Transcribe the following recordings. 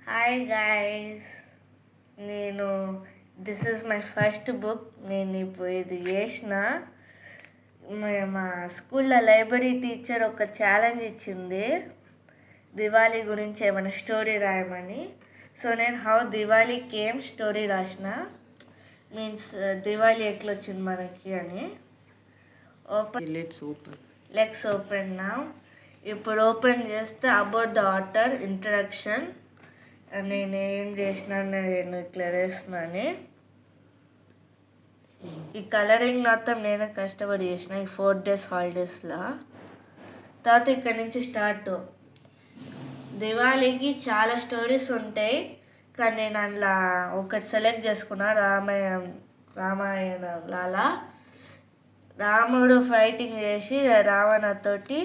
Hi guys, నేను this is my first book. నేను ఇప్పుడు ఇది చేసిన మా స్కూల్లో లైబ్రరీ టీచర్ ఒక ఛాలెంజ్ ఇచ్చింది, దివాళీ గురించి ఏమైనా స్టోరీ రాయమని. సో నేను హౌ దివాళీ కేమ్ స్టోరీ రాసిన, మీన్స్ దివాళీ ఎట్లా వచ్చింది మనకి అని. Let's open now. ఇప్పుడు ఓపెన్ చేస్తే అబౌట్ ద ఆథర్ ఇంట్రడక్షన్. నేను ఏం చేసినా నేను ఇట్లా వేస్తున్నాను. ఈ కలరింగ్ మొత్తం నేనే కష్టపడి చేసిన ఈ 4 days హాలిడేస్లో. తర్వాత ఇక్కడ నుంచి స్టార్ట్. దివాళీకి చాలా స్టోరీస్ ఉంటాయి, కానీ నేను అందులో ఒకటి సెలెక్ట్ చేసుకున్నా, రామాయణ లాలా. రాముడు ఫైటింగ్ చేసి రావణతోటి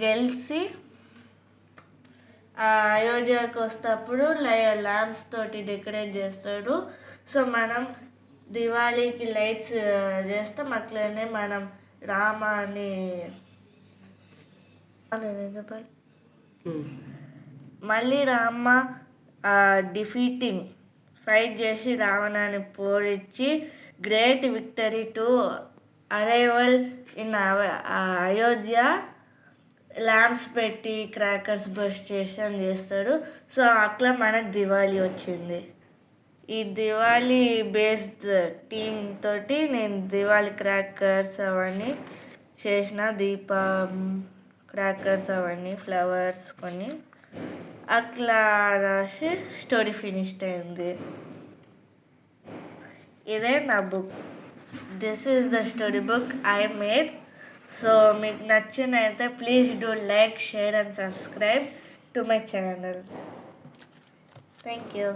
గెలిచి అయోధ్యకు వస్తేప్పుడు ల్యాంప్స్ తోటి డెకరేట్ చేస్తాడు. సో మనం దివాళీకి లైట్స్ చేస్తాం, అట్లనే మనం రామాని చెప్పాలి. మళ్ళీ రామ డిఫీటింగ్ ఫైట్ చేసి రావణాన్ని పోడిచ్చి great victory to arrival in Ayodhya. Lamps పెట్టి క్రాకర్స్ బస్ట్ చేసి అని చేస్తాడు. సో అట్లా మనకు దివాళీ వచ్చింది. ఈ దివాళీ బేస్డ్ టీమ్ తోటి నేను దివాళీ క్రాకర్స్ అవన్నీ చేసిన, దీపం క్రాకర్స్ అవన్నీ ఫ్లవర్స్ కొన్ని అట్లా రాసి స్టోరీ ఫినిష్డ్ అయింది. ఇదే నా book. This is the story book I made. So మీకు నచ్చినైతే please do like, share and subscribe to my channel. Thank you.